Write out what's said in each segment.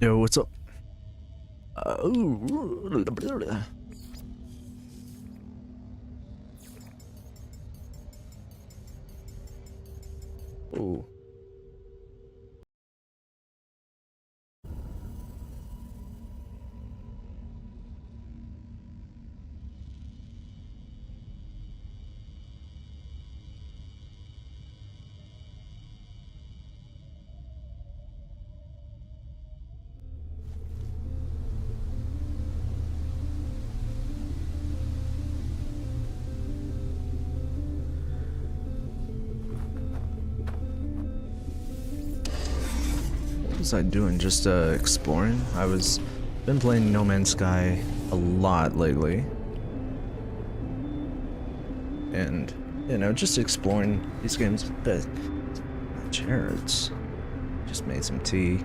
Yo, what's up? Ooh. Ooh. What was I doing? Just exploring? Been playing No Man's Sky a lot lately. And, you know, just exploring these games. The chair, it's just made some tea.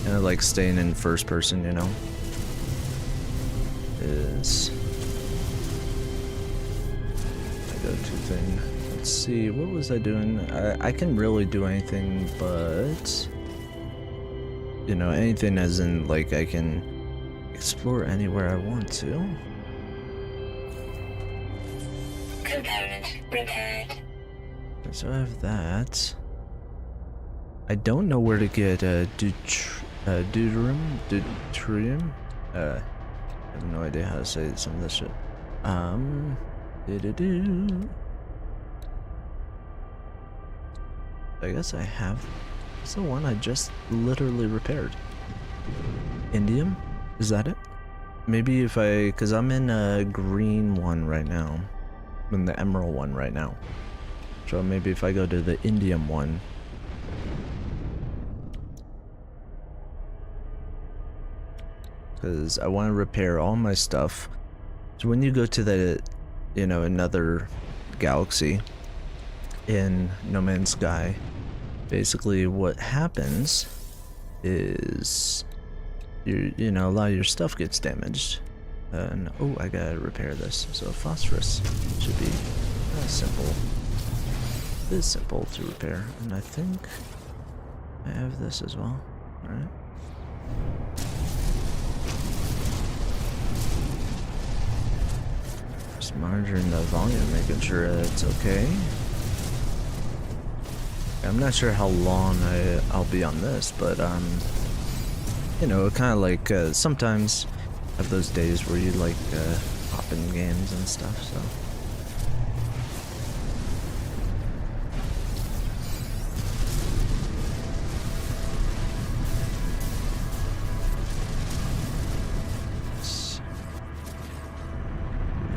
And I like staying in first person, you know, is my go-to thing. Let's see, what was I doing? I can really do anything but, you know, anything as in, like, I can explore anywhere I want to. Component repaired. So I have that. I don't know where to get deuterium. I have no idea how to say some of this shit. I guess I have. It's the one I just literally repaired. Indium? Is that it? Maybe if cause I'm in a green one right now. I'm in the emerald one right now. So maybe if I go to the indium one. Because I want to repair all my stuff. So when you go to the, you know, another galaxy in No Man's Sky, basically what happens is, you know, a lot of your stuff gets damaged. And, oh, I gotta repair this. So phosphorus should be simple. It is simple to repair. And I think I have this as well. Alright. Just monitoring the volume, making sure that it's okay. I'm not sure how long I'll be on this, but you know, kind of like sometimes have those days where you like hop in games and stuff. So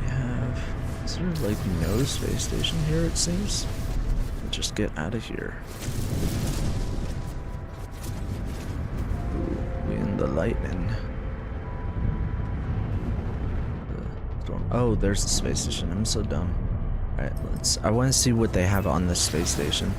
we have sort of like no space station here, it seems. Just get out of here. Ooh, we in the lightning. Oh, there's the space station. I'm so dumb. Alright, I want to see what they have on this space station.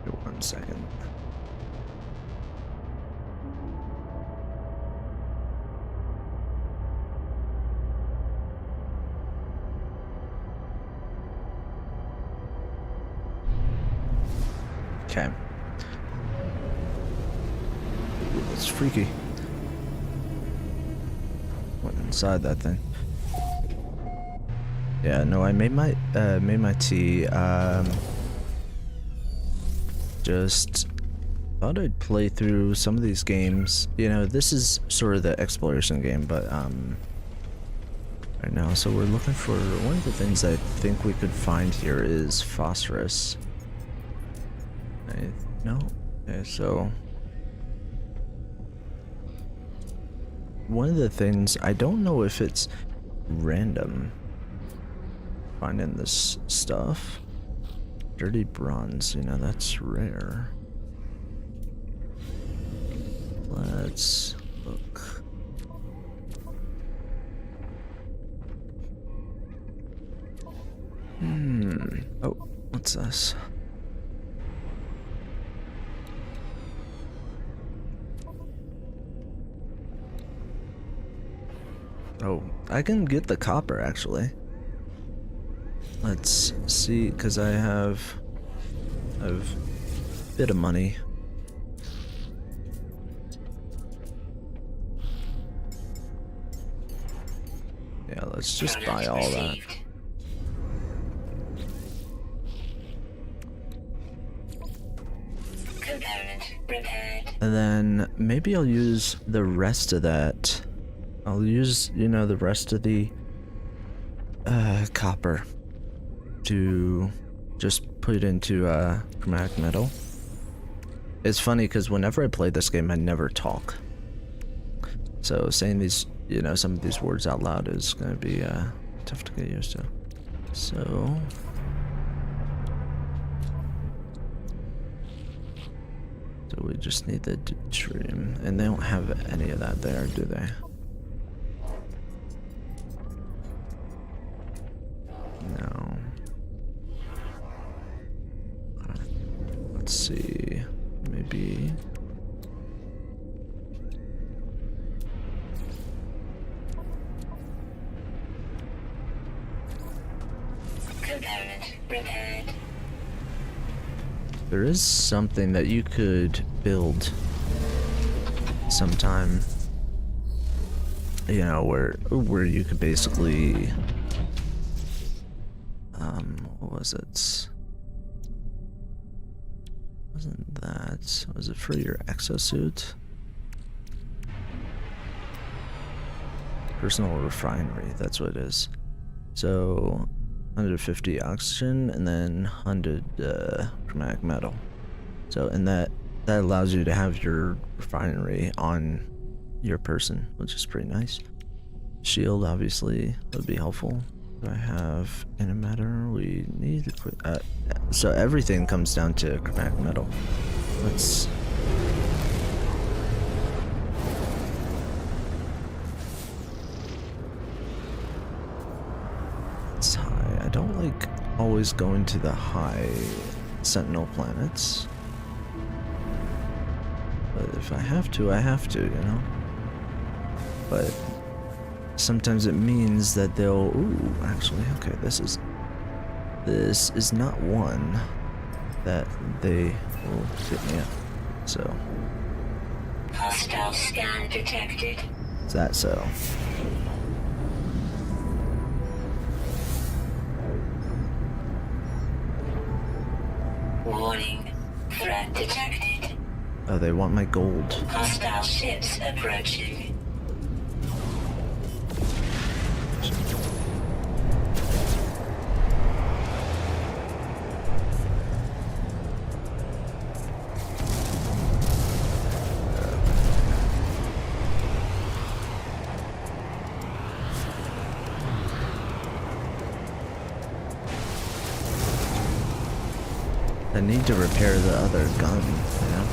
Wait 1 second. Okay. It's freaky. Went inside that thing. Yeah, no, I made my tea. Just thought I'd play through some of these games. You know, this is sort of the exploration game, but right now. So we're looking for one of the things I think we could find here is phosphorus. No? Okay, so one of the things, I don't know if it's random finding this stuff. Dirty bronze, you know, that's rare. Let's look. Oh, what's this? Oh, I can get the copper actually. Let's see, because I have a bit of money. Yeah, let's just buy all that. Component repaired. And then maybe I'll use the rest of that. I'll use, you know, the rest of the copper to just put it into chromatic metal. It's funny because whenever I play this game, I never talk. So saying these, you know, some of these words out loud is going to be tough to get used to. So we just need the deuterium, and they don't have any of that there, do they? No. Let's see. Maybe. Component repaired. There is something that you could build sometime, you know, where you could basically what was it? Wasn't that, was it for your exosuit? Personal refinery, that's what it is. So 150 oxygen and then 100 chromatic metal. So, and that allows you to have your refinery on your person, which is pretty nice. Shield obviously would be helpful. Do I have antimatter? We need to put so everything comes down to chromatic metal. Let's high. I don't like always going to the high sentinel planets, but if I have to, I have to, you know. But sometimes it means that they'll. Ooh, actually, okay. This is not one that they will hit me up. So Hostile scan detected. is that so? Warning. Threat detected. Oh, they want my gold. Hostile ships approaching. I need to repair the other gun, you know?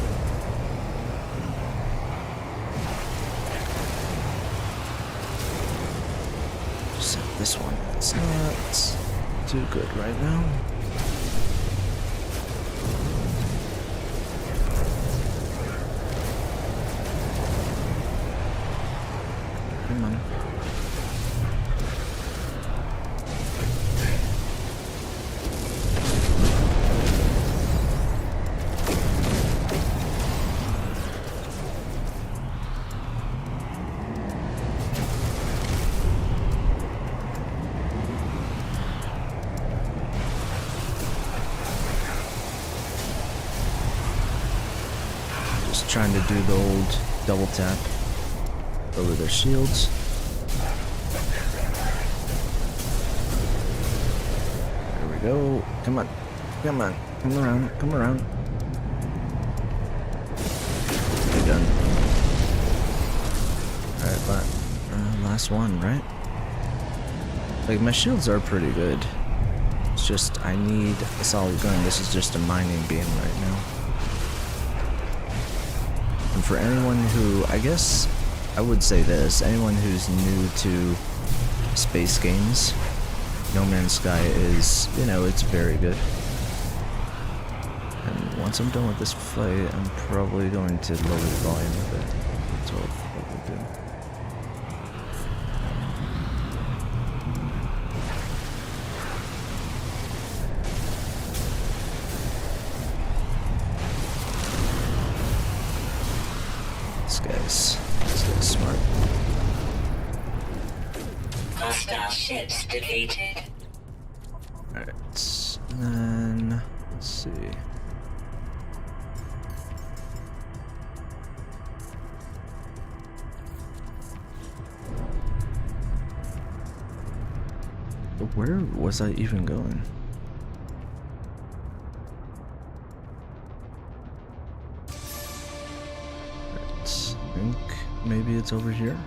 Just this one. It's not too good right now. Come on. Trying to do the old double tap over their shields. go. Come on. Come on. Come around. Come around. Okay, done. Alright, but last one, right? Like, my shields are pretty good. It's just, I need a solid gun. This is just a mining game right now. And for anyone who, I guess, I would say this, anyone who's new to space games, No Man's Sky is, you know, it's very good. And once I'm done with this fight, I'm probably going to lower the volume a bit. That's what I'll probably do. This guy's smart. Hostile ships defeated. Alright, and then, let's see. Where was I even going? I think maybe it's over here.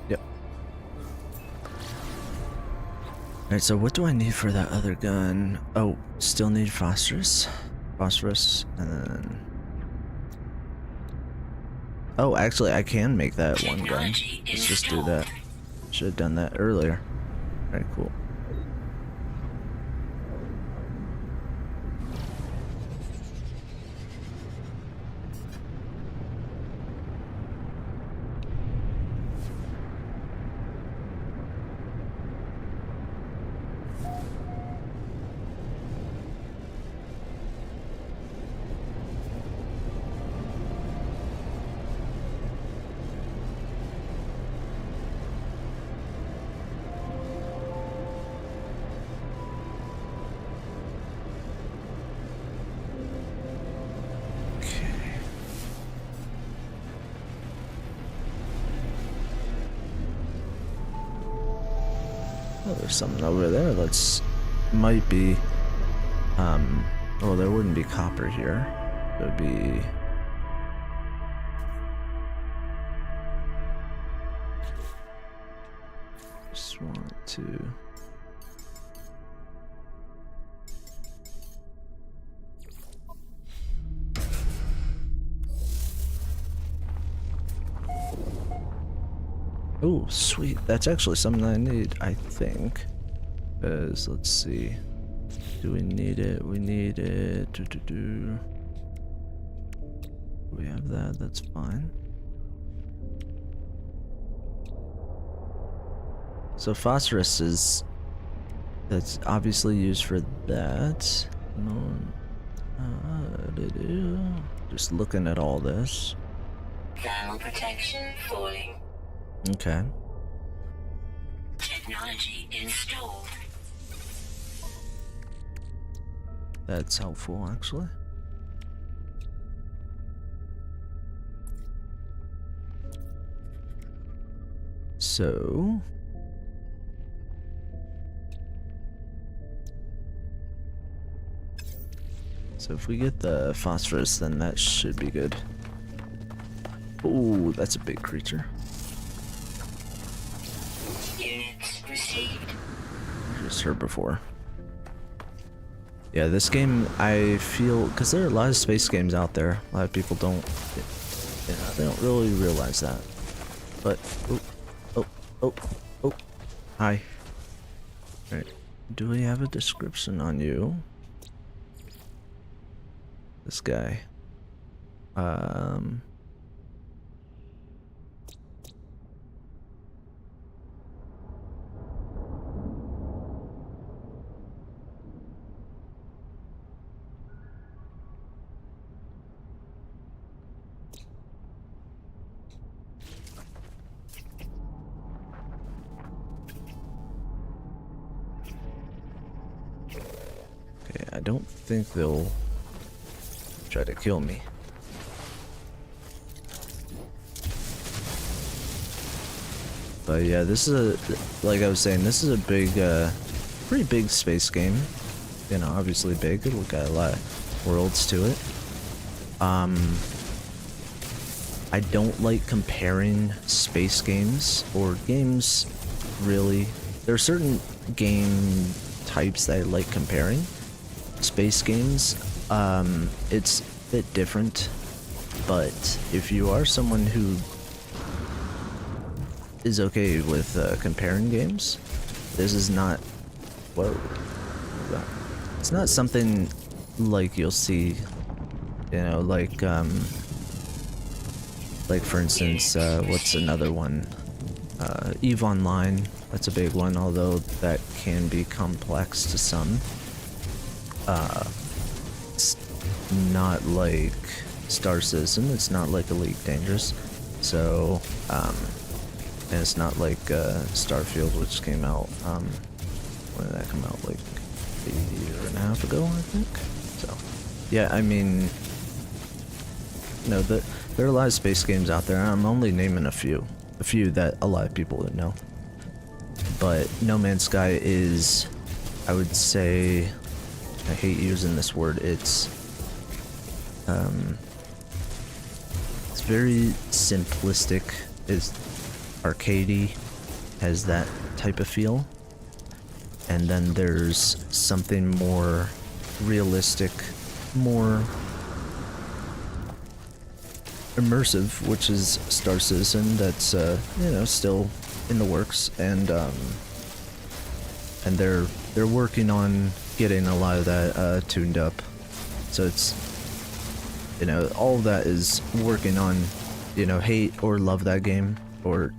Yep. Alright, so what do I need for that other gun? Oh, still need phosphorus. Phosphorus, and then... Oh, actually, I can make that one gun. Let's just do that. Should have done that earlier. Alright, cool. Oh, there's something over there that's might be oh, there wouldn't be copper here. There'd be just want to oh, sweet. That's actually something I need, I think. Because, let's see. Do we need it? We need it. We have that. That's fine. So phosphorus is... That's obviously used for that. Just looking at all this. Thermal protection falling. Okay. Technology installed. That's helpful, actually. So... So if we get the phosphorus, then that should be good. Ooh, that's a big creature. Units received. Just heard before. Yeah, this game, I feel, because there are a lot of space games out there. A lot of people don't, you know, they don't really realize that. But, oh, hi. Alright, do we have a description on you? This guy. Okay, I don't think they'll try to kill me. But yeah, this is a, like I was saying, this is a big pretty big space game. You know, obviously big. It's got a lot of worlds to it. I don't like comparing space games or games, really. There are certain game types that I like comparing. Space games, it's a bit different, but if you are someone who is okay with comparing games, this is not, whoa, it's not something like you'll see, you know, like for instance, what's another one? EVE Online, that's a big one, although that can be complex to some. It's not like Star Citizen, it's not like Elite Dangerous, so, and it's not like Starfield, which came out, when did that come out? Like a year and a half ago, I think? So, yeah, I mean, you know, there are a lot of space games out there. I'm only naming a few that a lot of people would know. But No Man's Sky is, I would say, I hate using this word, it's very simplistic, it's arcadey, has that type of feel. And then there's something more realistic, more immersive, which is Star Citizen, that's you know, still in the works, and they're working on getting a lot of that tuned up. So it's, you know, all of that is working on, you know, hate or love that game, or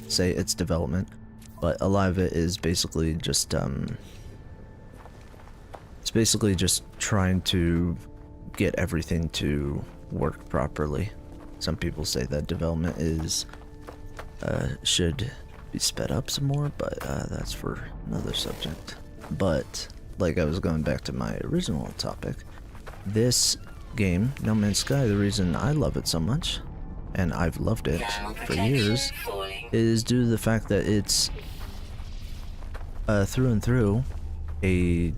say its development, but a lot of it is basically just it's basically just trying to get everything to work properly. Some people say that development is should be sped up some more, but that's for another subject. But like I was going back to my original topic, this game, No Man's Sky, the reason I love it so much, and I've loved it for years, is due to the fact that it's through and through a,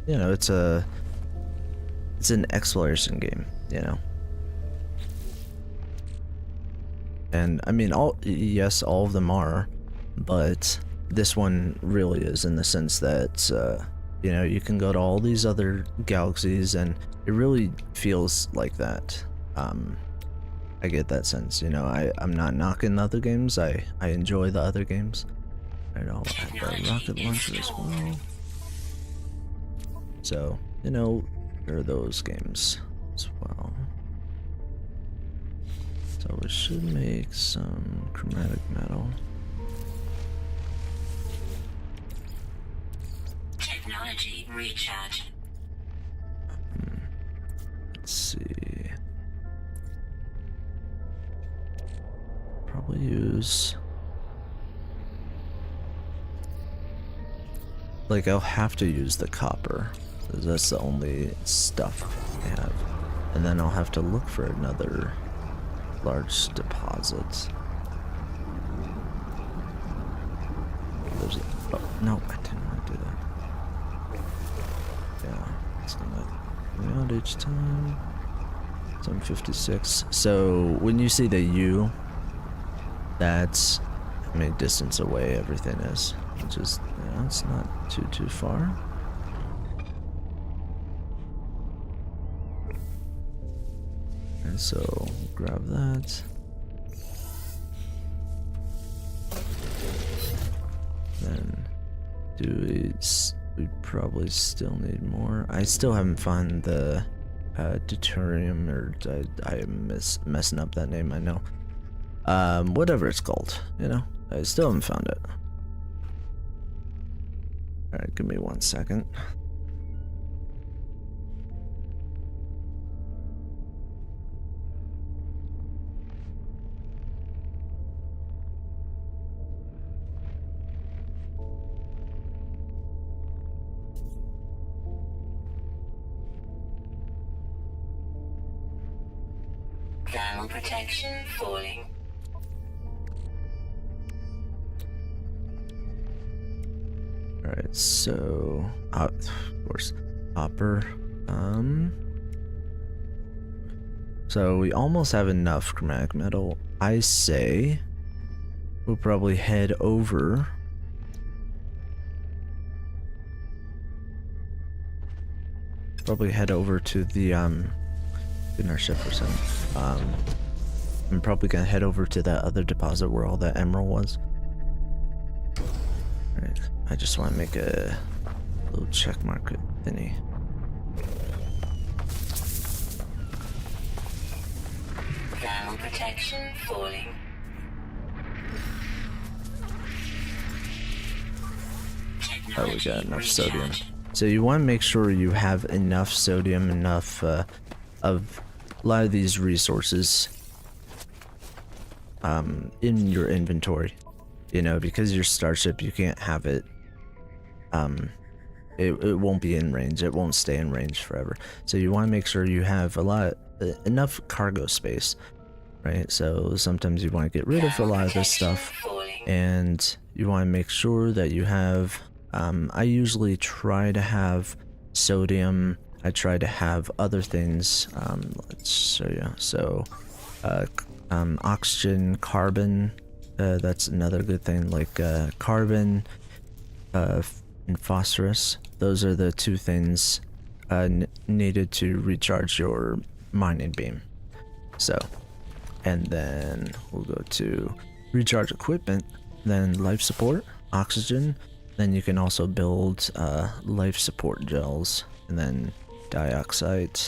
you know, it's an exploration game, you know. And I mean, yes, all of them are, but this one really is, in the sense that, you know, you can go to all these other galaxies and it really feels like that. I get that sense, you know. I'm not knocking the other games, I enjoy the other games. Right, I'll add the rocket launcher as well. So, you know, there are those games as well. So we should make some chromatic metal. Technology recharge. Let's see. Probably use, like, I'll have to use the copper, because that's the only stuff I have. And then I'll have to look for another large deposit. There's a, oh, no, I didn't want to do that. Yeah, it's gonna be out each time. 756. So when you see the U, that's how many distance away everything is, which is, you know, it's not too far. And so grab that. Then we probably still need more. I still haven't found the deuterium, or I am messing up that name, I know. Whatever it's called, you know. I still haven't found it. Alright, give me 1 second. Thermal protection falling. Alright, so of course, copper. So we almost have enough chromatic metal. I say we'll probably head over. Probably head over to the in our ship for a second. I'm probably gonna head over to that other deposit where all that emerald was. Alright, I just want to make a little check mark thingy. Thermal protection falling. Oh, we got enough sodium. Recharge. So you want to make sure you have enough sodium, enough of a lot of these resources in your inventory. You know, because your starship, you can't have it. It won't be in range. It won't stay in range forever. So you want to make sure you have enough cargo space, right? So sometimes you want to get rid of a lot of this stuff, and you want to make sure that you have. I usually try to have sodium. I try to have other things. Let's show you. So, oxygen, carbon. That's another good thing. Like carbon, and phosphorus. Those are the two things needed to recharge your mining beam. So, and then we'll go to recharge equipment. Then life support, oxygen. Then you can also build life support gels, and then dioxide,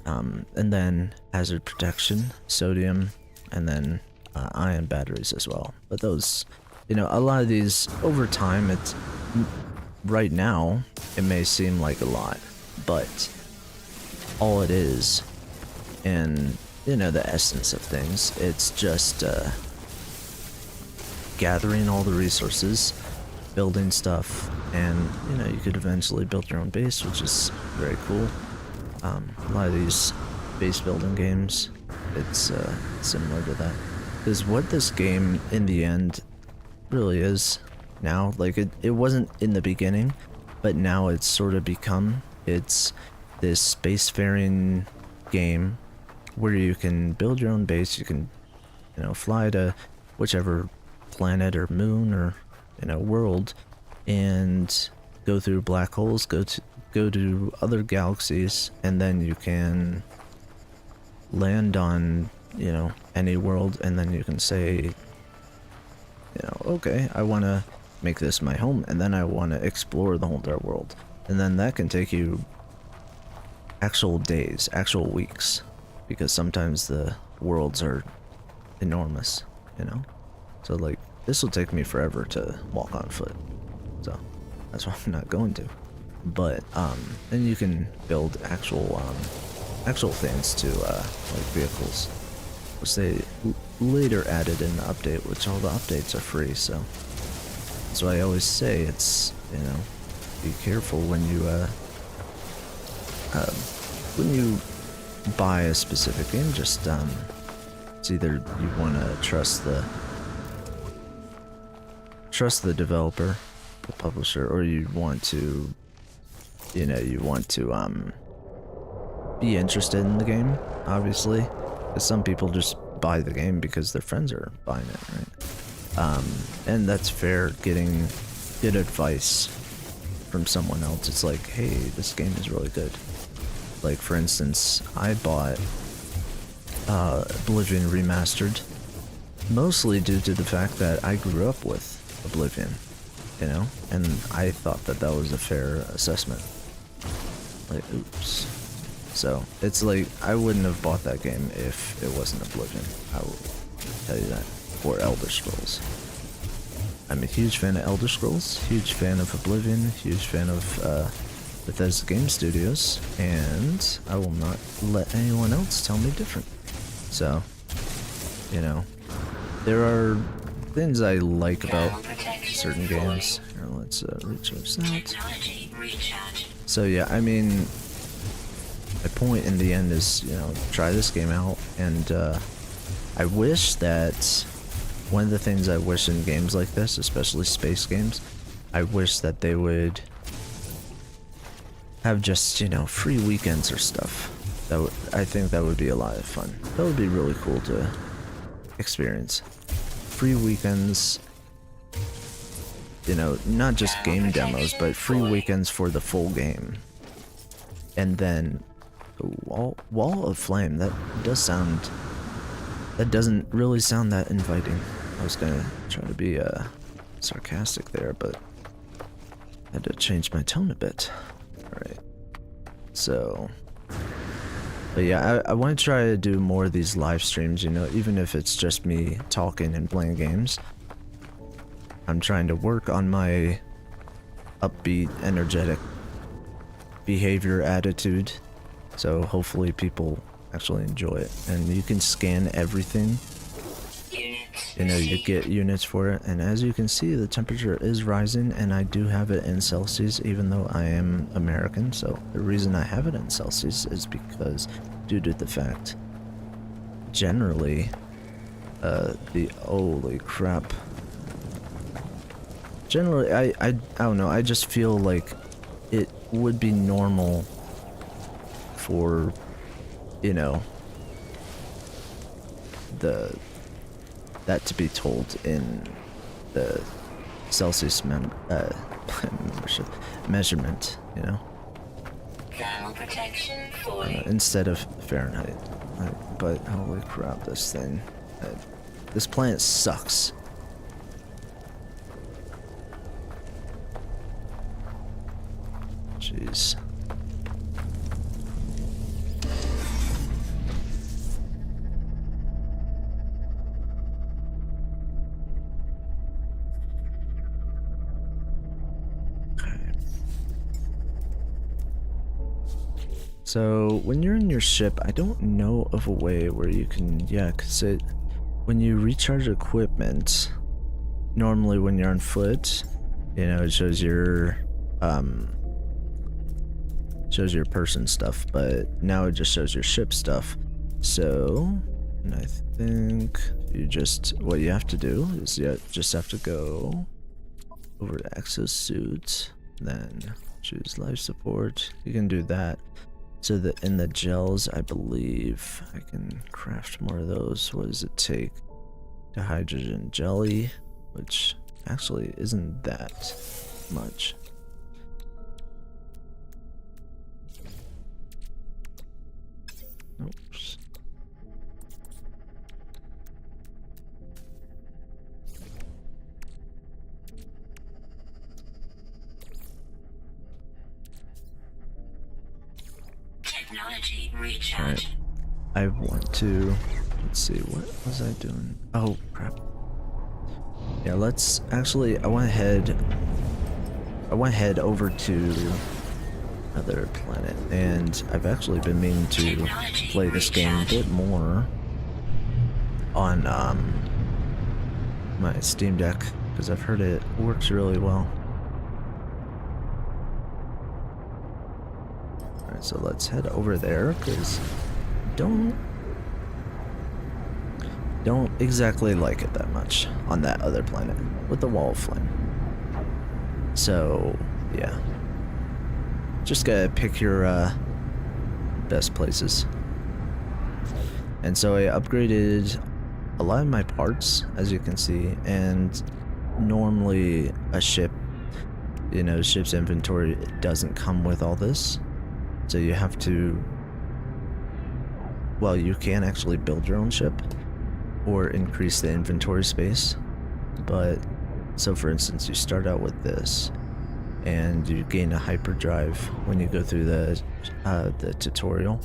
and then hazard protection, sodium, and then ion batteries as well. But those, you know, a lot of these over time, it's right now it may seem like a lot, but all it is, and you know, the essence of things, it's just gathering all the resources, building stuff, and you know, you could eventually build your own base, which is very cool. A lot of these base building games, it's similar to that, because what this game in the end really is now, like it wasn't in the beginning, but now it's sort of become, it's this spacefaring game where you can build your own base. You can, you know, fly to whichever planet or moon or, you know, world, and go through black holes, go to other galaxies, and then you can land on, you know, any world, and then you can say, you know, okay, I want to make this my home, and then I want to explore the whole entire world, and then that can take you actual days, actual weeks, because sometimes the worlds are enormous, you know. So like, this will take me forever to walk on foot, so that's why I'm not going to. But then you can build actual things to like vehicles, which they later added in the update, which all the updates are free. So that's why I always say, it's, you know, be careful when you buy a specific game. Just it's either you want to trust the developer, the publisher, or you want to, you know, be interested in the game, obviously, because some people just buy the game because their friends are buying it, right? And that's fair. Getting good advice from someone else, it's like, hey, this game is really good. Like, for instance, I bought Oblivion Remastered mostly due to the fact that I grew up with Oblivion, you know, and I thought that that was a fair assessment. Like, oops. So it's like, I wouldn't have bought that game if it wasn't Oblivion, I will tell you that. Or Elder Scrolls. I'm a huge fan of Elder Scrolls, huge fan of Oblivion, huge fan of Bethesda Game Studios, and I will not let anyone else tell me different. So, you know, there are things I like about certain games. Here, let's recharge that. So yeah, I mean, my point in the end is, you know, try this game out, and I wish that one of the things I wish in games like this, especially space games, I wish that they would have just, you know, free weekends or stuff. I think that would be a lot of fun. That would be really cool to experience. Free weekends, you know, not just game demos, but free weekends for the full game. And then wall of flame, that doesn't really sound that inviting. I was gonna try to be sarcastic there, but I had to change my tone a bit. Alright. So, but yeah, I want to try to do more of these live streams, you know, even if it's just me talking and playing games. I'm trying to work on my upbeat, energetic behavior attitude, so hopefully people actually enjoy it. And you can scan everything, you know, you get units for it, and as you can see, the temperature is rising, and I do have it in Celsius even though I am American. So the reason I have it in Celsius is because due to the fact generally the holy crap, generally I don't know, I just feel like it would be normal for, you know, that to be told in the Celsius measurement, you know, Thermal protection falling. instead of Fahrenheit. But holy crap, this thing, this planet sucks. Jeez. So when you're in your ship, I don't know of a way where you can, yeah, cause when you recharge equipment, normally when you're on foot, you know, it shows your person stuff, but now it just shows your ship stuff. So, and I think what you have to do is you just have to go over to exosuit, then choose life support. You can do that. So that in the gels, I believe I can craft more of those. What does it take? The hydrogen jelly, which actually isn't that much. Oops. Technology recharge. Right. I want to, let's see, what was I doing? Oh crap. Yeah, let's actually, I went head over to another planet, and I've actually been meaning to play this game a bit more on my Steam Deck, because I've heard it works really well. Alright, so let's head over there, because don't exactly like it that much on that other planet with the wall of flame. So yeah, just gotta pick your best places. And so I upgraded a lot of my parts, as you can see, and normally a ship, you know, ship's inventory doesn't come with all this, so you have to, well, you can actually build your own ship or increase the inventory space. But so for instance, you start out with this and you gain a hyperdrive when you go through the tutorial.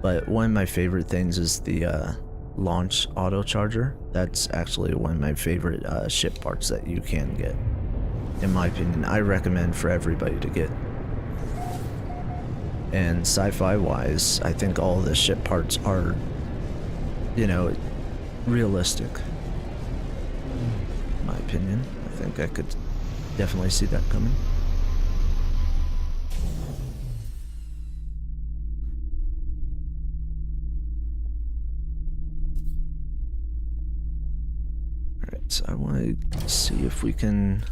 But one of my favorite things is the launch auto charger. That's actually one of my favorite ship parts that you can get, in my opinion. I recommend for everybody to get. And sci-fi wise, I think all the ship parts are, you know, realistic. In my opinion, I think I could definitely see that coming. Alright, so I want to see if we can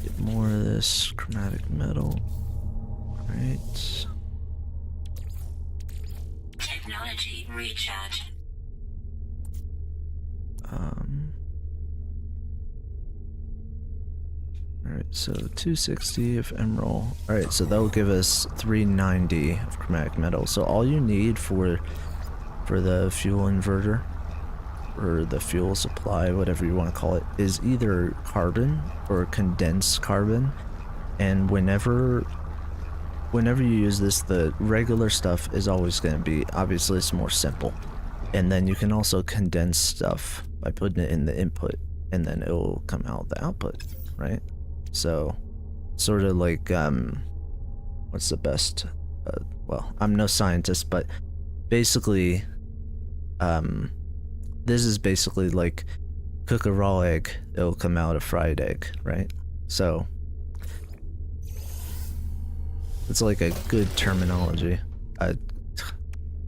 get more of this chromatic metal. Right. Technology recharge. Alright, so 260 of emerald. Alright, so that will give us 390 of chromatic metal. So all you need for the fuel inverter, or the fuel supply, whatever you want to call it, is either carbon or condensed carbon. And whenever you use this, the regular stuff is always going to be, obviously it's more simple. And then you can also condense stuff by putting it in the input, and then it will come out the output, right? So, sort of like, what's the best, well, I'm no scientist, but basically, this is basically like cook a raw egg, it'll come out a fried egg, right? So, it's like a good terminology.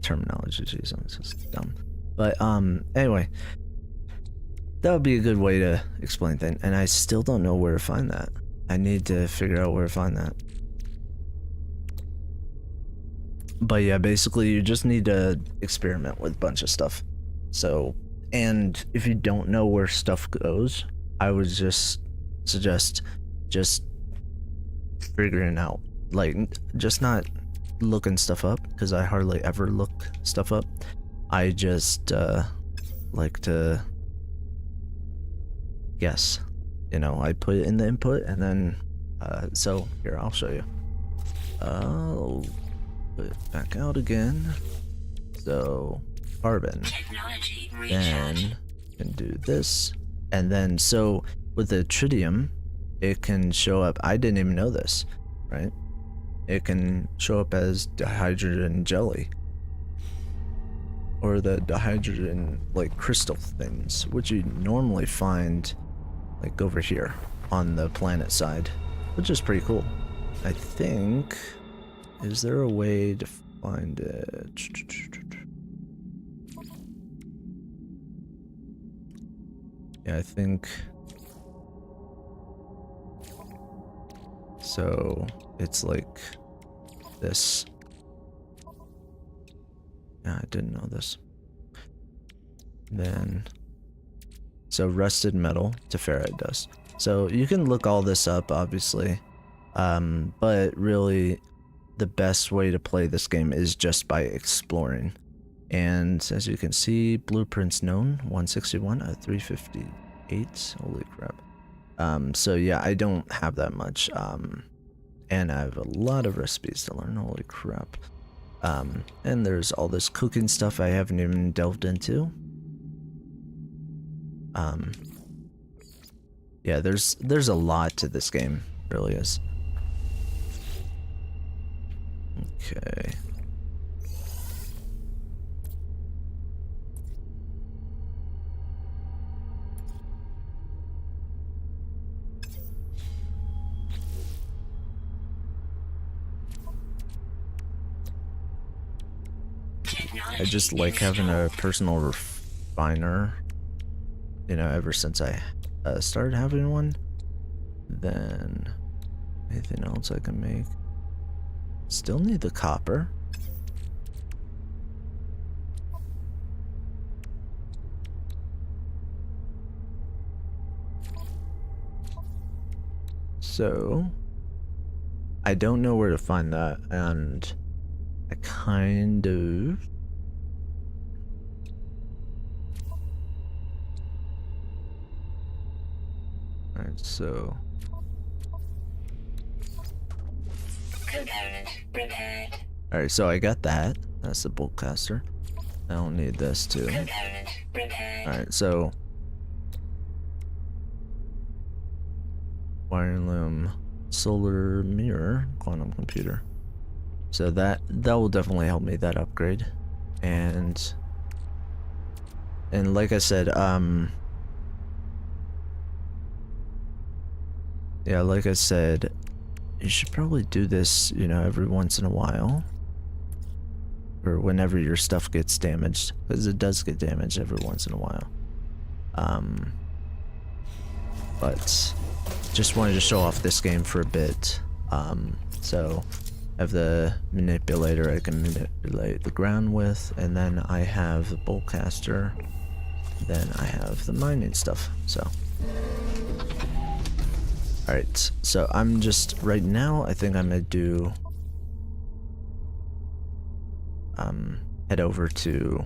Terminology, jeez, I'm just dumb. But, anyway, that would be a good way to explain things, and I still don't know where to find that. I need to figure out where to find that. But yeah, basically you just need to experiment with a bunch of stuff. So, and if you don't know where stuff goes, I would just suggest just figuring out. Like, just not looking stuff up, because I hardly ever look stuff up. I just like to guess. You know, I put it in the input, and then so here, I'll show you. I'll put it back out again. So carbon, then you can do this, and then so with the tritium, it can show up. I didn't even know this, right? It can show up as dihydrogen jelly, or the dihydrogen like crystal things, which you normally find like over here on the planet side, which is pretty cool. I think, is there a way to find it? Yeah, I think so. It's like this. Yeah, I didn't know this. Then, so rusted metal to ferrite dust. So you can look all this up, obviously, but really the best way to play this game is just by exploring. And as you can see, blueprints known, 161 out of 358. Holy crap. So yeah, I don't have that much. And I have a lot of recipes to learn, holy crap. And there's all this cooking stuff I haven't even delved into. Yeah, there's a lot to this game, really is. Okay. I just like having a personal refiner, you know, ever since I started having one. Then anything else I can make? Still need the copper. So I don't know where to find that, and I kind of alright, so Component prepared. alright, so I got that. That's the bolt caster. I don't need this too. Component prepared. Alright, so wiring loom, solar mirror, quantum computer. So that will definitely help me, that upgrade. And like I said, yeah, like I said, you should probably do this, you know, every once in a while, or whenever your stuff gets damaged, because it does get damaged every once in a while. But just wanted to show off this game for a bit. So I have the manipulator I can manipulate the ground with, and then I have the boltcaster, then I have the mining stuff. So alright, so I'm just right now I think I'm gonna do head over to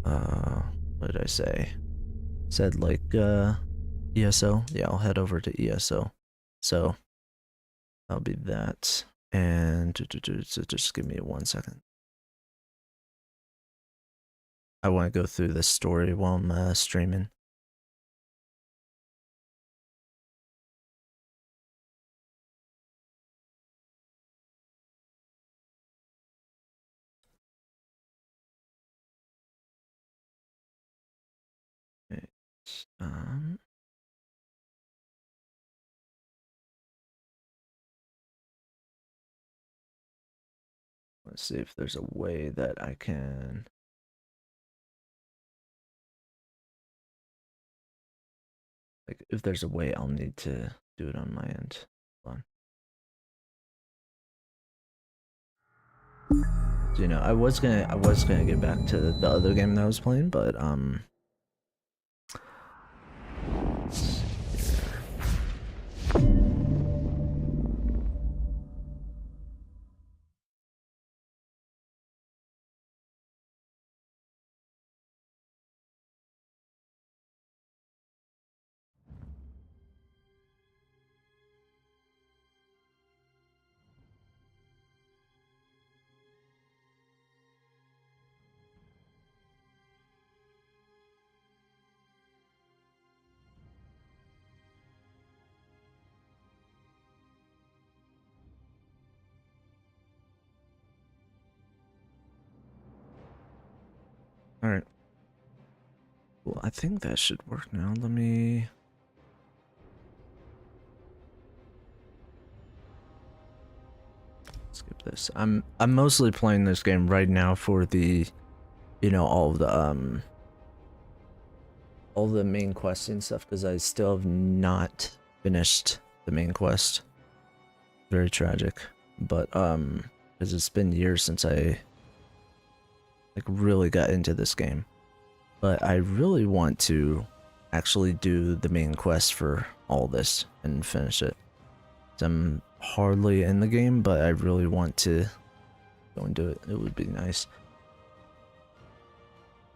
what did I say? Said like ESO? Yeah, I'll head over to ESO. So that'll be that. And so just give me 1 second. I want to go through this story while I'm streaming. Okay. Let's see if there's a way that I can. Like, if there's a way, I'll need to do it on my end. Hold on. So, you know, I was gonna get back to the other game that I was playing, but all right. Well, I think that should work now. Let me. Skip this. I'm mostly playing this game right now for the, you know, all the main quests and stuff, because I still have not finished the main quest. Very tragic, but because it's been years since I like really got into this game. But I really want to actually do the main quest for all this and finish it. I'm hardly in the game, but I really want to go and do it. It would be nice.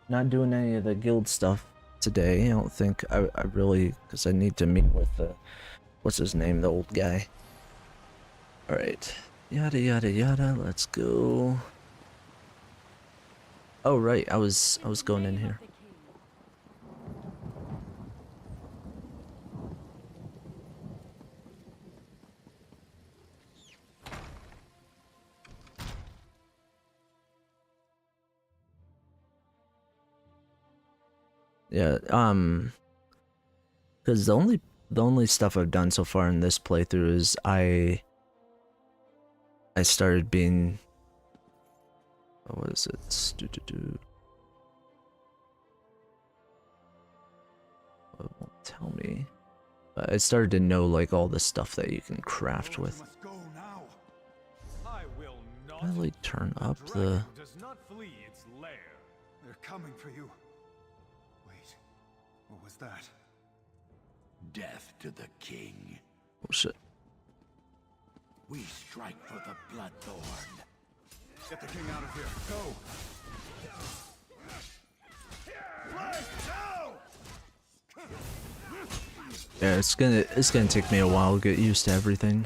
Not doing any of the guild stuff today. I don't think I really, because I need to meet with the, what's his name, the old guy. Alright. Yada yada yada, let's go. Oh right, I was going in here. Yeah, because the only stuff I've done so far in this playthrough is I started being, what is it? It won't tell me. But I started to know like all the stuff that you can craft with. Can I like turn up the? They're coming for you. Wait, what was that? Death to the king. Oh shit. We strike for the Bloodthorn. Get the king out of here. Go! Yeah, it's gonna take me a while to get used to everything.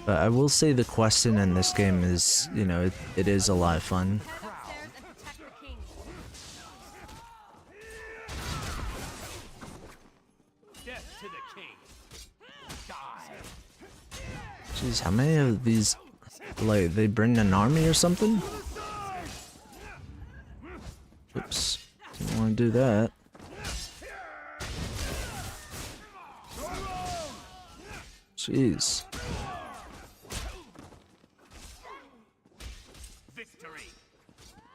But I will say the questing in this game is, you know, it is a lot of fun. Jeez, how many of these, like, they bring an army or something? Oops, didn't want to do that. Jeez.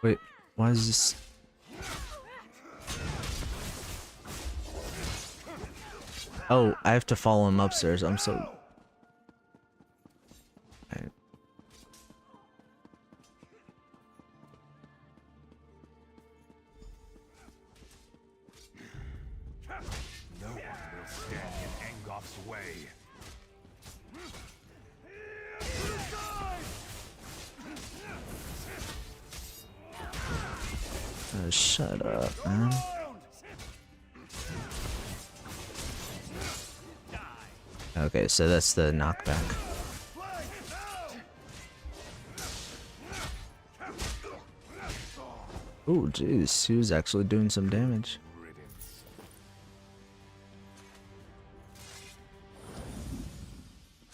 Wait, why is this? Oh, I have to follow him upstairs. I'm so... Alright. No one will stand in Angoff's way. Shut up, man. Okay, so that's the knockback. Oh, jeez, he was actually doing some damage.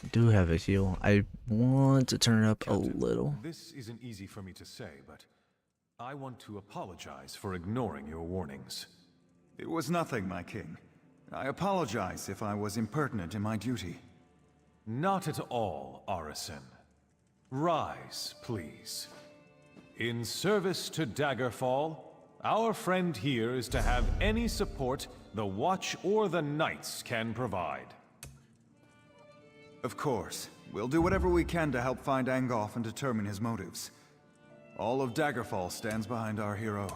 I do have a heal. I want to turn it up a little. This isn't easy for me to say, but I want to apologize for ignoring your warnings. It was nothing, my king. I apologize if I was impertinent in my duty. Not at all, Arisen. Rise, please. In service to Daggerfall, our friend here is to have any support the Watch or the Knights can provide. Of course. We'll do whatever we can to help find Angoff and determine his motives. All of Daggerfall stands behind our hero.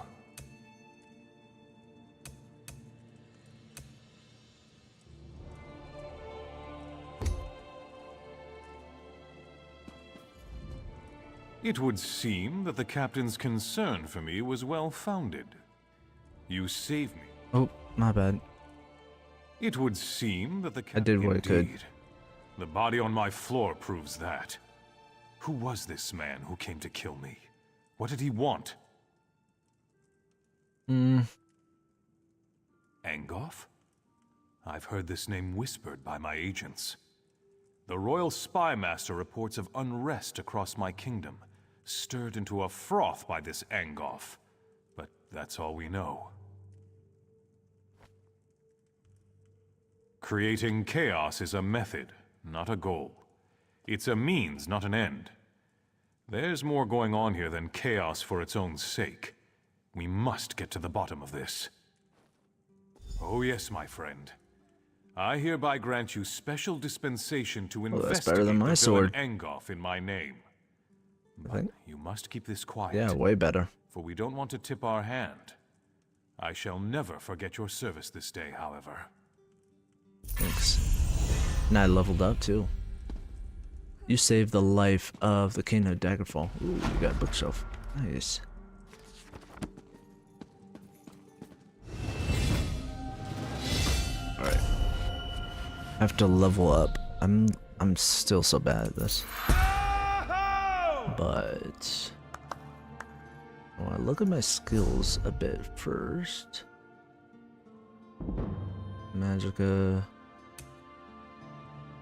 It would seem that the captain's concern for me was well-founded. You saved me. Oh, my bad. It would seem that the I did what I could. Indeed. The body on my floor proves that. Who was this man who came to kill me? What did he want? Angoff? I've heard this name whispered by my agents. The Royal Spy Master reports of unrest across my kingdom, stirred into a froth by this Angoff. But that's all we know. Creating chaos is a method, not a goal. It's a means, not an end. There's more going on here than chaos for its own sake. We must get to the bottom of this. Oh yes, my friend. I hereby grant you special dispensation to that's investigate better than my the sword. villain Angoff in my name. But you must keep this quiet. Yeah, way better. For we don't want to tip our hand. I shall never forget your service this day, however. Thanks. And I leveled up too. You saved the life of the King of Daggerfall. Ooh, you got a bookshelf. Nice. Alright. I have to level up. I'm still so bad at this. But I want to look at my skills a bit first. Magicka.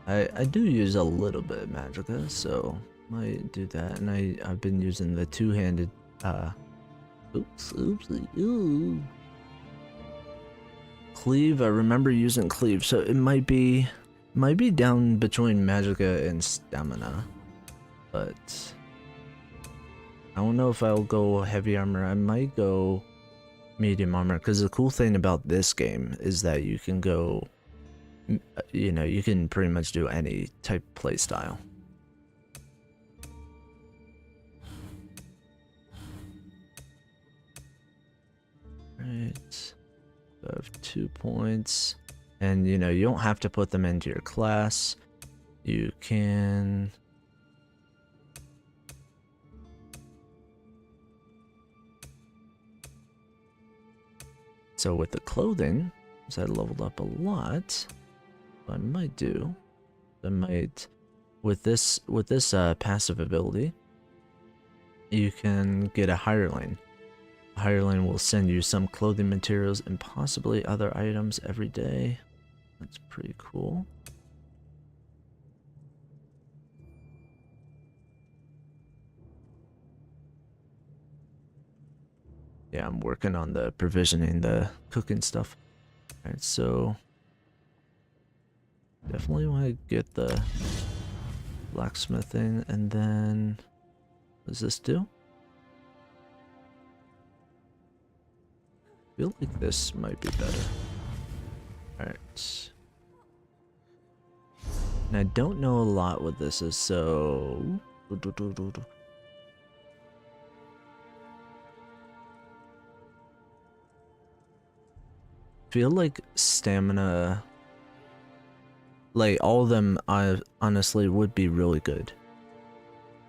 I do use a little bit of Magicka, so might do that. And I've been using the two-handed ooh. Cleave, I remember using cleave, so it might be down between Magicka and stamina. But I don't know if I'll go heavy armor. I might go medium armor, because the cool thing about this game is that you can go, you know, you can pretty much do any type of play style. Right, so I have 2 points, and you know, you don't have to put them into your class. You can so with the clothing, because I leveled up a lot, what I might do, I might, with this passive ability, you can get a hireling. A hireling will send you some clothing materials and possibly other items every day. That's pretty cool. Yeah, I'm working on the provisioning, the cooking stuff. Alright, so definitely want to get the blacksmithing, and then what does this do? I feel like this might be better. Alright. And I don't know a lot what this is, so... Feel like stamina... Like, all of them, I honestly would be really good.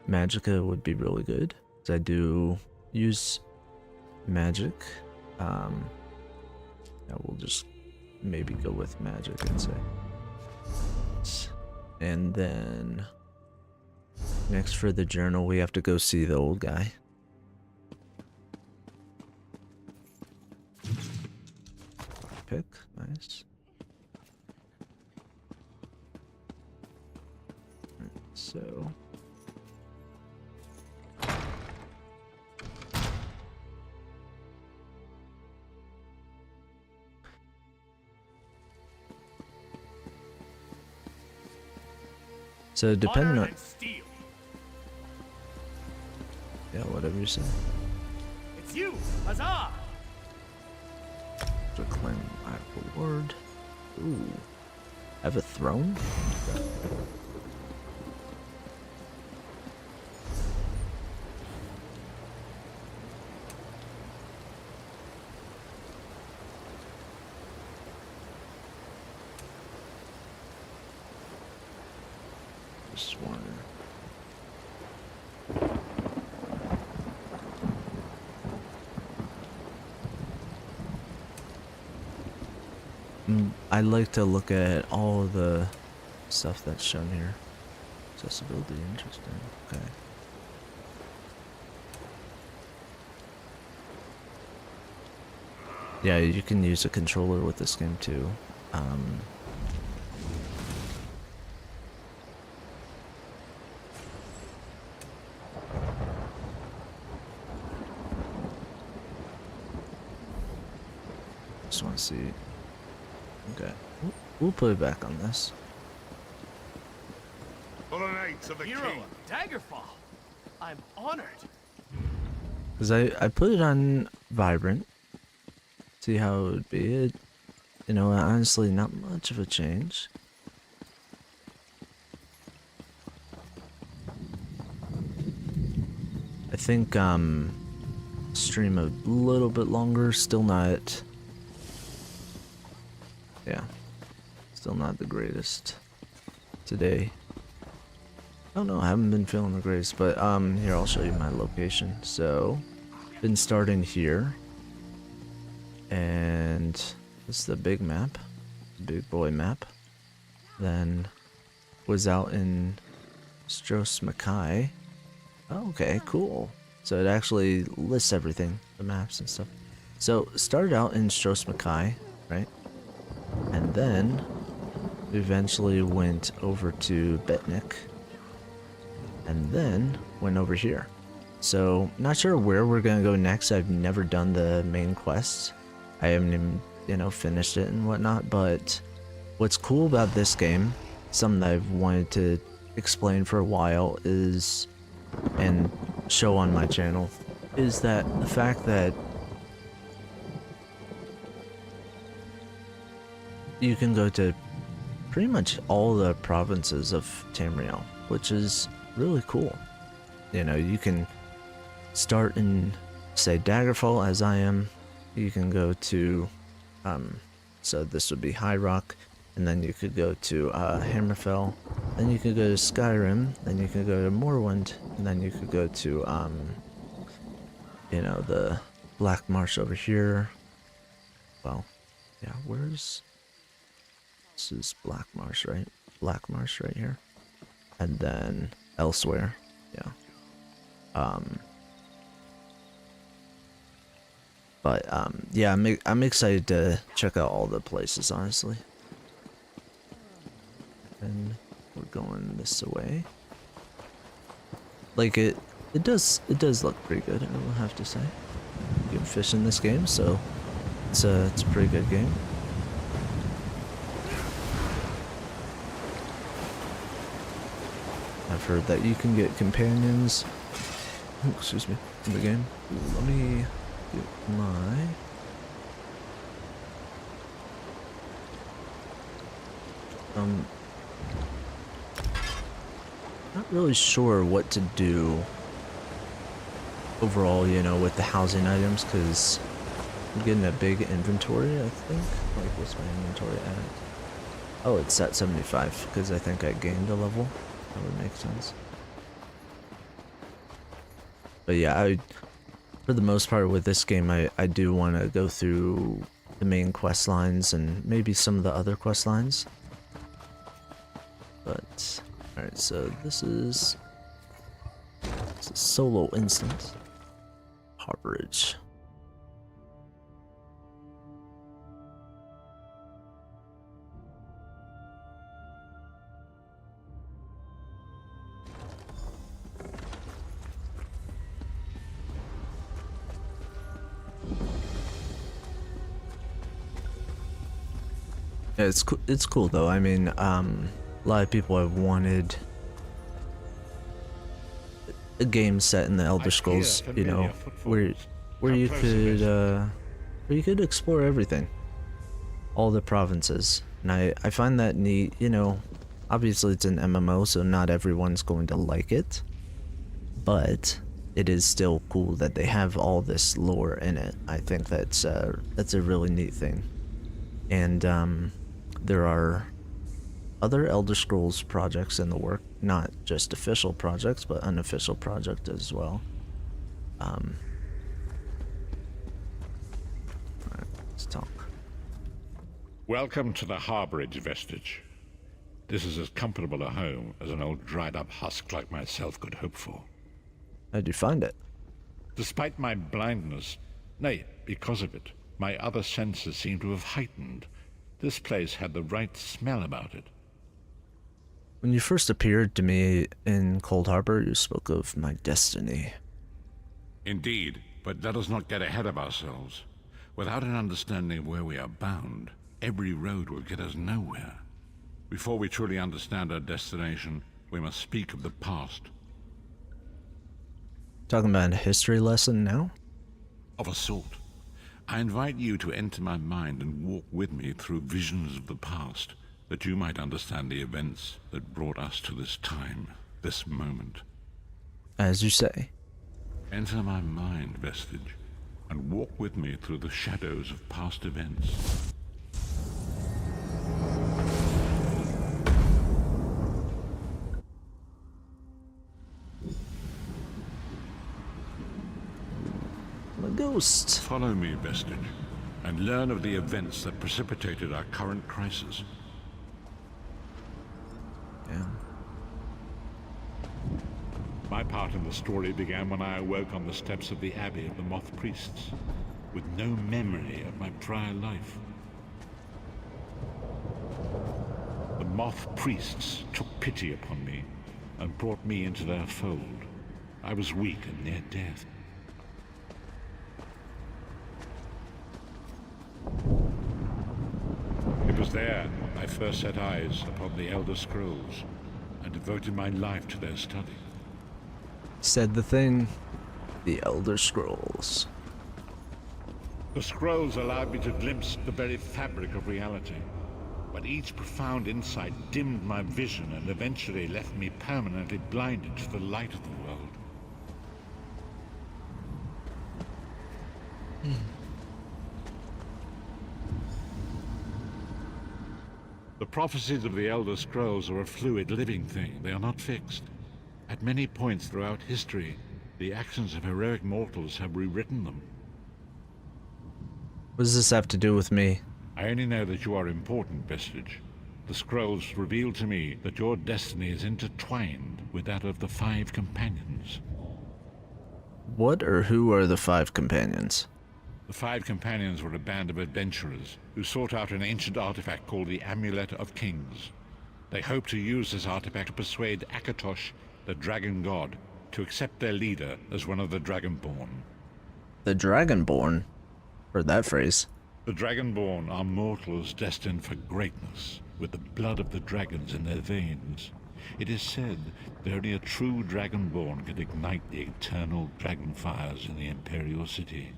Magicka would be really good, because I do use magic. Yeah, we'll just maybe go with magic and say. And then next for the journal, we have to go see the old guy. Pick, nice. So depending on yeah, whatever you say. It's you, huzzah! Reclaim my reward. Ooh, have a throne. Just one. I like to look at all the stuff that's shown here. Accessibility, interesting. Okay. Yeah, you can use a controller with this game too. Just want to see. Okay, we'll put it back on this. For the Knights of the Hero of Daggerfall. I'm honored. Cause I put it on vibrant. See how it would be. It, you know, honestly, not much of a change. I think stream a little bit longer. Still not. Yeah, still not the greatest today. I don't know, I haven't been feeling the greatest, but here, I'll show you my location. So, been starting here, and this is the big map, big boy map. Then was out in Stros Mackay. Oh, okay, cool. So it actually lists everything, the maps and stuff. So started out in Stros Mackay, right? And then eventually went over to Betnik, and then went over here. So not sure where we're gonna go next. I've never done the main quests. I haven't even, you know, finished it and whatnot. But what's cool about this game, something that I've wanted to explain for a while, is, and show on my channel, is that the fact that you can go to pretty much all the provinces of Tamriel, which is really cool. You know, you can start in, say, Daggerfall, as I am. You can go to, so this would be High Rock, and then you could go to Hammerfell, then you could go to Skyrim, then you could go to Morrowind, and then you could go to, you know, the Black Marsh over here. Well, yeah, where's... This is Black Marsh, right? Black Marsh right here. And then elsewhere, yeah. Yeah, I'm excited to check out all the places, honestly. And we're going this way. Like it does look pretty good, I will have to say. You can fish in this game, so it's a pretty good game. I've heard that you can get companions, excuse me, in the game. Ooh, let me get my... not really sure what to do overall, you know, with the housing items, because I'm getting a big inventory, I think. Like, what's my inventory at? Oh, it's at 75, because I think I gained a level. That would make sense. But yeah, for the most part with this game, I do want to go through the main quest lines and maybe some of the other quest lines. But, alright, so this is a solo instance. Harborage. Yeah, it's cool though. I mean, a lot of people have wanted a game set in the Elder Scrolls, you know, where you could explore everything, all the provinces, and I find that neat. You know, obviously it's an MMO, so not everyone's going to like it, but it is still cool that they have all this lore in it. I think that's a really neat thing, and there are other Elder Scrolls projects in the work, not just official projects, but unofficial projects as well. Alright, let's talk. Welcome to the Harborage Vestige. This is as comfortable a home as an old dried-up husk like myself could hope for. How'd you find it? Despite my blindness, nay, because of it, my other senses seem to have heightened. This place had the right smell about it. When you first appeared to me in Cold Harbor, you spoke of my destiny. Indeed, but let us not get ahead of ourselves. Without an understanding of where we are bound, every road will get us nowhere. Before we truly understand our destination, we must speak of the past. Talking about a history lesson now? Of a sort. I invite you to enter my mind and walk with me through visions of the past, that you might understand the events that brought us to this time, this moment. As you say. Enter my mind, Vestige, and walk with me through the shadows of past events. I'm a ghost. Follow me, Vestige, and learn of the events that precipitated our current crisis. Yeah. My part in the story began when I awoke on the steps of the Abbey of the Moth Priests, with no memory of my prior life. The Moth Priests took pity upon me and brought me into their fold. I was weak and near death. It was there I first set eyes upon the Elder Scrolls and devoted my life to their study. Said the thing. The Elder Scrolls. The scrolls allowed me to glimpse the very fabric of reality, but each profound insight dimmed my vision and eventually left me permanently blinded to the light of the world. The prophecies of the Elder Scrolls are a fluid, living thing. They are not fixed. At many points throughout history, the actions of heroic mortals have rewritten them. What does this have to do with me? I only know that you are important, Vestige. The scrolls reveal to me that your destiny is intertwined with that of the Five Companions. What or who are the Five Companions? The Five Companions were a band of adventurers who sought out an ancient artifact called the Amulet of Kings. They hoped to use this artifact to persuade Akatosh, the dragon god, to accept their leader as one of the Dragonborn. The Dragonborn? Heard that phrase. The Dragonborn are mortals destined for greatness, with the blood of the dragons in their veins. It is said that only a true Dragonborn can ignite the eternal dragon fires in the Imperial City.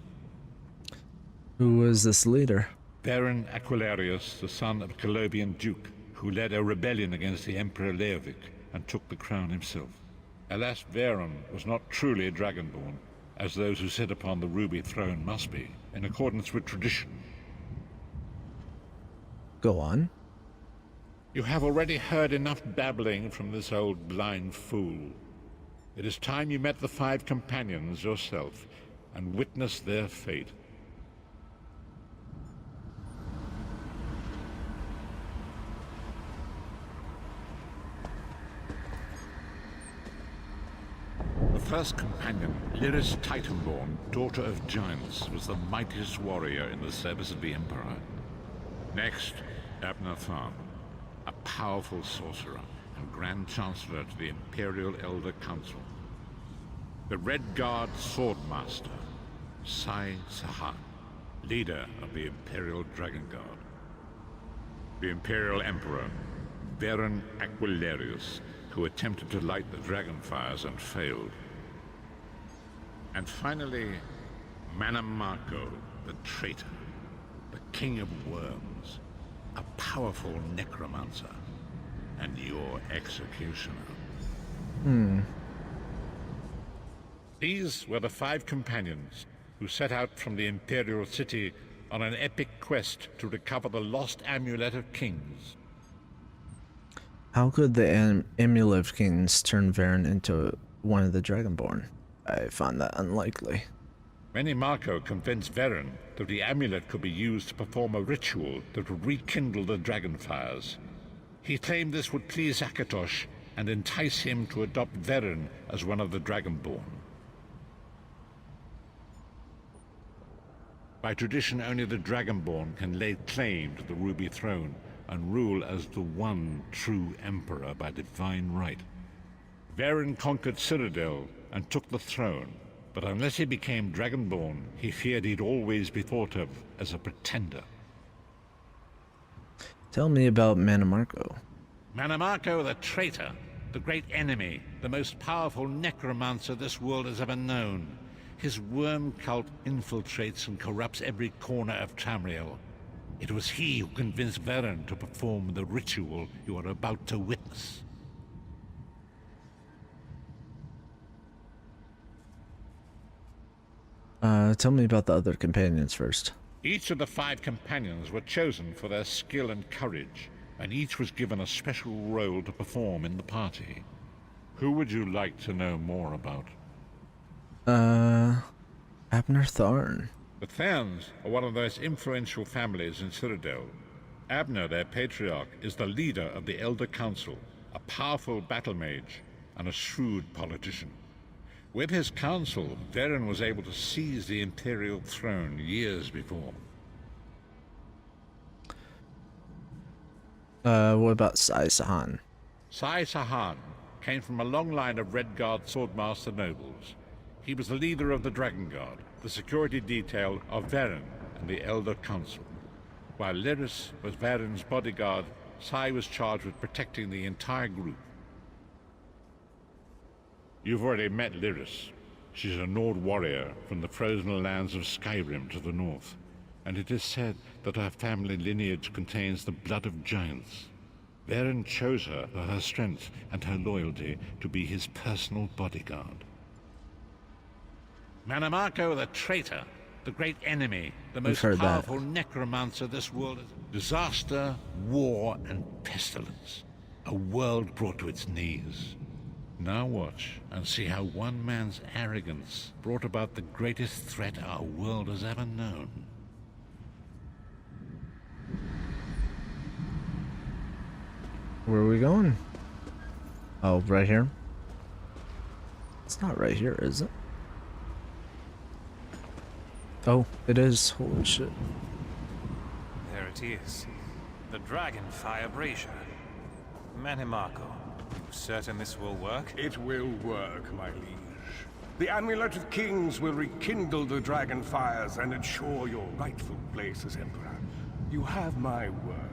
Who was this leader? Baron Aquilarius, the son of Colovian Duke, who led a rebellion against the Emperor Leovic, and took the crown himself. Alas, Varen was not truly dragonborn, as those who sit upon the ruby throne must be, in accordance with tradition. Go on. You have already heard enough babbling from this old blind fool. It is time you met the 5 companions yourself and witnessed their fate. The first companion, Lyris Titanborn, daughter of giants, was the mightiest warrior in the service of the Emperor. Next, Abner Tharn, a powerful sorcerer and Grand Chancellor to the Imperial Elder Council. The Red Guard Swordmaster, Sai Sahan, leader of the Imperial Dragon Guard. The Imperial Emperor, Varen Aquilarius, who attempted to light the dragon fires and failed. And finally, Manamarco, the traitor, the King of Worms, a powerful necromancer, and your executioner. These were the 5 companions who set out from the Imperial City on an epic quest to recover the lost Amulet of Kings. How could the Amulet of Kings turn Varen into one of the Dragonborn? I found that unlikely. Menimarco convinced Varen that the amulet could be used to perform a ritual that would rekindle the dragon fires. He claimed this would please Akatosh and entice him to adopt Varen as one of the Dragonborn. By tradition, only the Dragonborn can lay claim to the Ruby Throne and rule as the one true Emperor by divine right. Varen conquered Cyrodiil and took the throne, but unless he became Dragonborn, he feared he'd always be thought of as a pretender. Tell me about Manamarco. Manamarco the traitor, the great enemy, the most powerful necromancer this world has ever known. His worm cult infiltrates and corrupts every corner of Tamriel. It was he who convinced Varen to perform the ritual you are about to witness. Tell me about the other companions first. Each of the 5 companions were chosen for their skill and courage, and each was given a special role to perform in the party. Who would you like to know more about? Abner Tharn. The Tharns are one of the most influential families in Cyrodiil. Abner, their patriarch, is the leader of the Elder Council, a powerful battle mage and a shrewd politician. With his council, Varen was able to seize the Imperial throne years before. What about Sai Sahan? Sai Sahan came from a long line of Red Guard swordmaster nobles. He was the leader of the Dragon Guard, the security detail of Varen and the Elder Council. While Lyris was Varen's bodyguard, Sai was charged with protecting the entire group. You've already met Lyris. She's a Nord warrior from the frozen lands of Skyrim to the north, and it is said that her family lineage contains the blood of giants. Varen chose her for her strength and her loyalty to be his personal bodyguard. Manamarco the traitor, the great enemy, the most powerful necromancer this world has. Disaster, war, and pestilence. A world brought to its knees. Now watch and see how one man's arrogance brought about the greatest threat our world has ever known. Where are we going? Oh, right here? It's not right here, is it? Oh, it is. Holy shit. There it is. The Dragonfire Brazier. Menimarco, you certain this will work? It will work, my liege. The Amulet of Kings will rekindle the dragon fires and ensure your rightful place as Emperor. You have my word.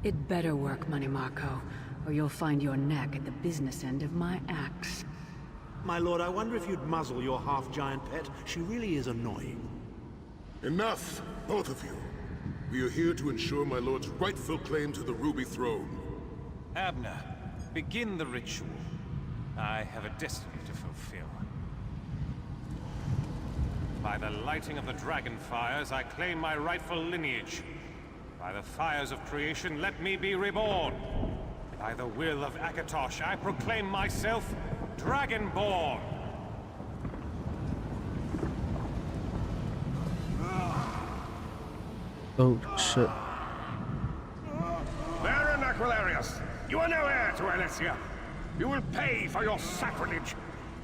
It better work, Menimarco, or you'll find your neck at the business end of my axe. My lord, I wonder if you'd muzzle your half-giant pet. She really is annoying. Enough, both of you. We are here to ensure my lord's rightful claim to the Ruby Throne. Abner, begin the ritual. I have a destiny to fulfill. By the lighting of the dragon fires, I claim my rightful lineage. By the fires of creation, let me be reborn. By the will of Akatosh, I proclaim myself Dragonborn. Oh, shit. Baron Aquilarius, you are no heir to Alessia. You will pay for your sacrilege.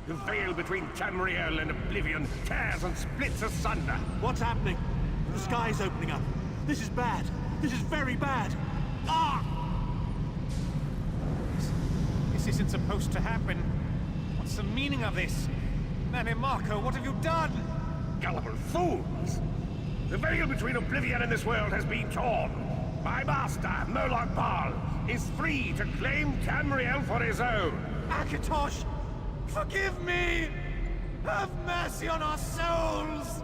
The veil between Tamriel and Oblivion tears and splits asunder. What's happening? The sky's opening up. This is bad. This is very bad. Ah! This isn't supposed to happen. What's the meaning of this? Marco, what have you done? Gullible fools! The veil between Oblivion and this world has been torn. My master, Moloch Baal, is free to claim Tamriel for his own. Akatosh, forgive me! Have mercy on our souls!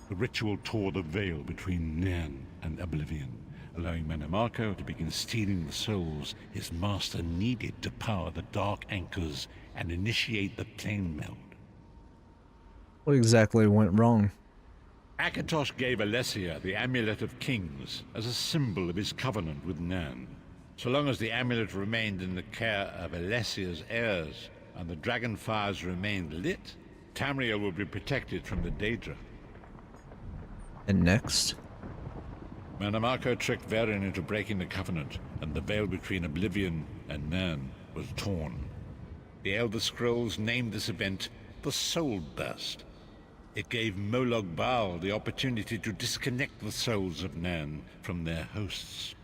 The ritual tore the veil between Nan and Oblivion, allowing Marco to begin stealing the souls his master needed to power the Dark Anchors and initiate the plane meld. What exactly went wrong? Akatosh gave Alessia the Amulet of Kings as a symbol of his covenant with Nan. So long as the amulet remained in the care of Alessia's heirs and the dragon fires remained lit, Tamriel would be protected from the Daedra. And next? Marco tricked Varen into breaking the covenant, and the veil between Oblivion and Nan was torn. The Elder Scrolls named this event the Soul Burst. It gave Moloch Baal the opportunity to disconnect the souls of Nan from their hosts.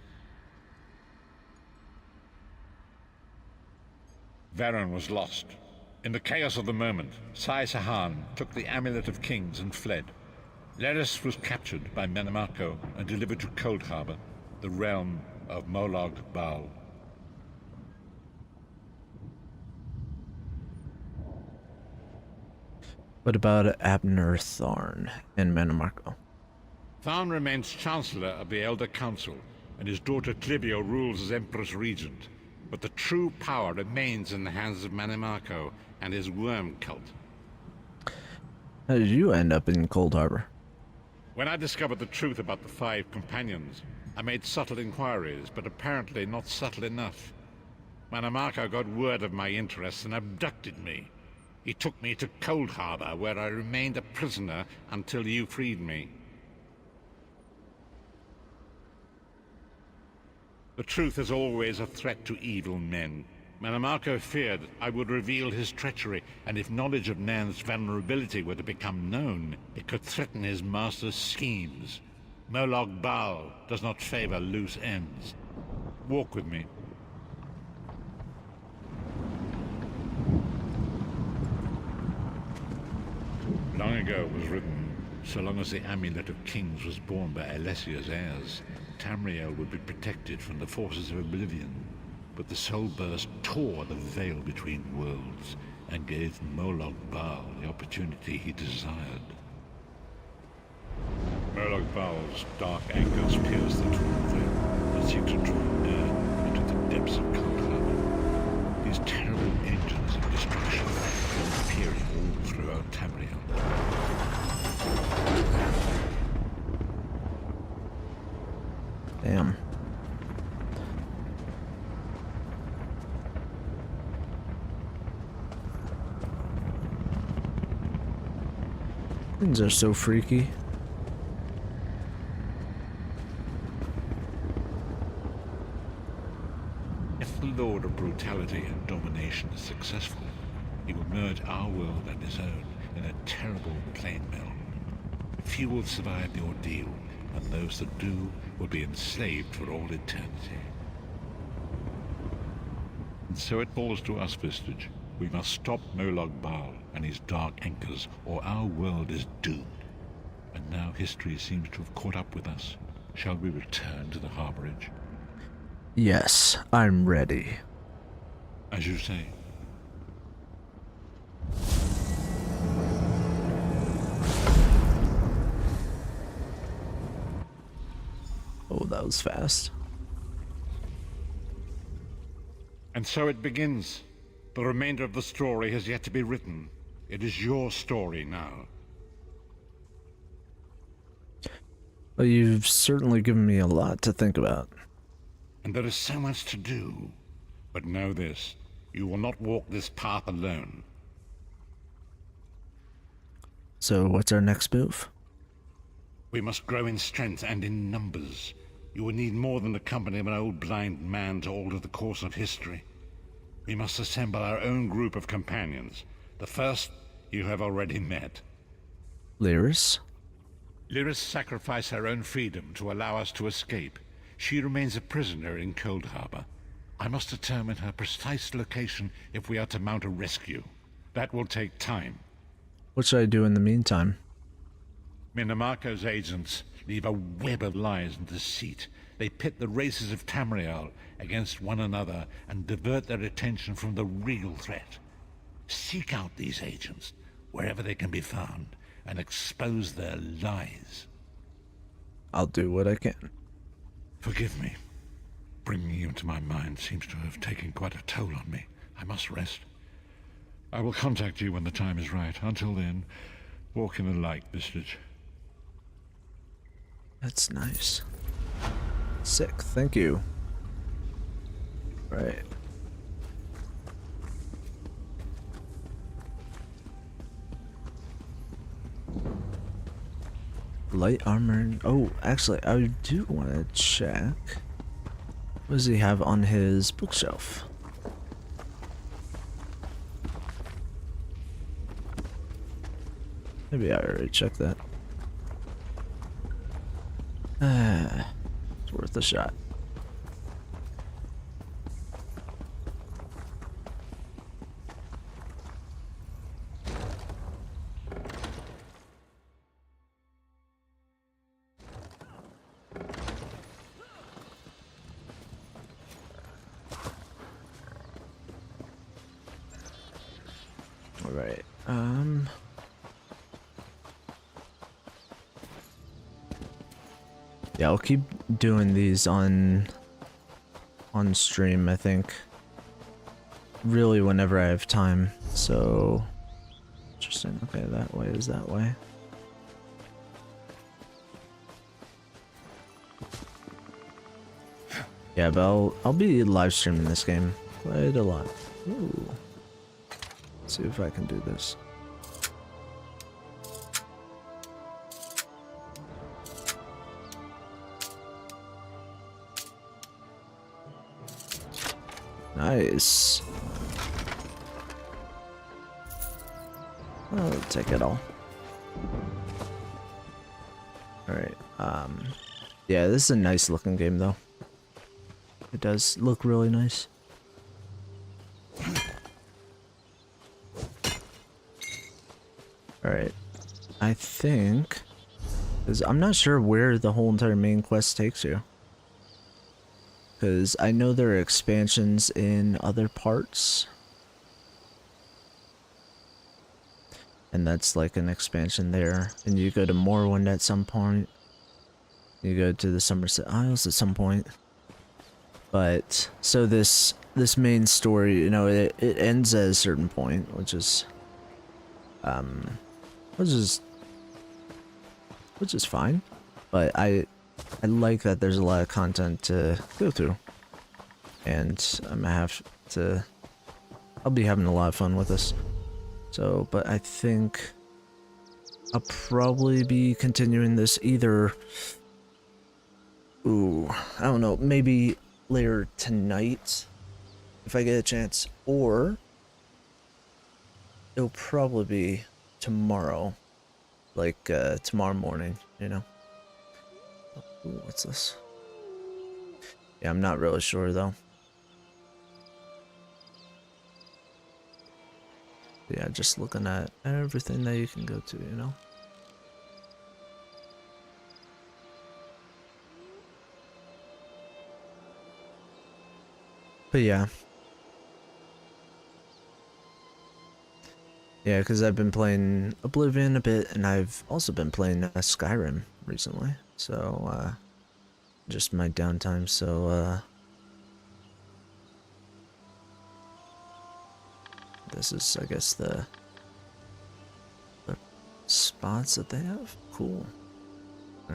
Varen was lost. In the chaos of the moment, Sai Sahan took the Amulet of Kings and fled. Leris was captured by Marco and delivered to Cold Harbor, the realm of Moloch Baal. What about Abner Tharn and Marco? Tharn remains Chancellor of the Elder Council, and his daughter Clivio rules as Empress Regent. But the true power remains in the hands of Marco and his worm cult. How did you end up in Cold Harbor? When I discovered the truth about the 5 companions, I made subtle inquiries, but apparently not subtle enough. Marco got word of my interests and abducted me. He took me to Cold Harbor, where I remained a prisoner until you freed me. The truth is always a threat to evil men. Marco feared I would reveal his treachery, and if knowledge of Nan's vulnerability were to become known, it could threaten his master's schemes. Moloch Baal does not favor loose ends. Walk with me. Long ago was written, so long as the Amulet of Kings was borne by Alessia's heirs, Tamriel would be protected from the forces of Oblivion. But the Soul Burst tore the veil between worlds and gave Moloch Baal the opportunity he desired. Moloch Baal's dark anchors pierce the torn veil and seek to draw Nan into the depths of Cold Harbor. These terrible engines of destruction are appearing all throughout Tamriel. Damn. Things are so freaky. If the Lord of Brutality and Domination is successful, he will merge our world and his own in a terrible plane meld. Few will survive the ordeal, and those that do will be enslaved for all eternity. And so it falls to us, Vistage. We must stop Moloch Baal and his dark anchors, or our world is doomed. And now history seems to have caught up with us. Shall we return to the harborage? Yes, I'm ready. As you say. Oh, that was fast. And so it begins. The remainder of the story has yet to be written. It is your story now. Well, you've certainly given me a lot to think about. And there is so much to do. But know this, you will not walk this path alone. So what's our next move? We must grow in strength and in numbers. You will need more than the company of an old blind man to alter the course of history. We must assemble our own group of companions. The first you have already met. Lyris? Lyris sacrificed her own freedom to allow us to escape. She remains a prisoner in Cold Harbor. I must determine her precise location if we are to mount a rescue. That will take time. What should I do in the meantime? Minimarco's agents leave a web of lies and deceit. They pit the races of Tamriel against one another and divert their attention from the real threat. Seek out these agents, wherever they can be found, and expose their lies. I'll do what I can. Forgive me. Bringing you into my mind seems to have taken quite a toll on me. I must rest. I will contact you when the time is right. Until then, walk in the light, Vistage. That's nice. Sick, thank you. Right. Light armor. Oh, actually, I do want to check. What does he have on his bookshelf? Maybe I already checked that. It's worth a shot. All right. Yeah, I'll keep doing these on stream, I think. Really, whenever I have time. So, interesting. Okay, that way is that way. Yeah, but I'll be live streaming this game quite a lot. Ooh. Let's see if I can do this. Nice. I'll take it all. Alright, yeah, this is a nice looking game though. It does look really nice. Alright, I think, because I'm not sure where the whole entire main quest takes you. Because I know there are expansions in other parts. And that's like an expansion there. And you go to Morrowind at some point. You go to the Somerset Isles at some point. But, so this main story, you know, it ends at a certain point, which is fine. But I like that there's a lot of content to go through. And I'm gonna have to... I'll be having a lot of fun with this. So, but I think I'll probably be continuing this either... Ooh, I don't know, maybe later tonight, if I get a chance. Or it'll probably be tomorrow. Like, tomorrow morning, you know? Ooh, what's this? Yeah, I'm not really sure though. Yeah, just looking at everything that you can go to, you know? But yeah. Yeah, because I've been playing Oblivion a bit, and I've also been playing Skyrim recently. So, just my downtime, so this is, I guess, the spots that they have. Cool.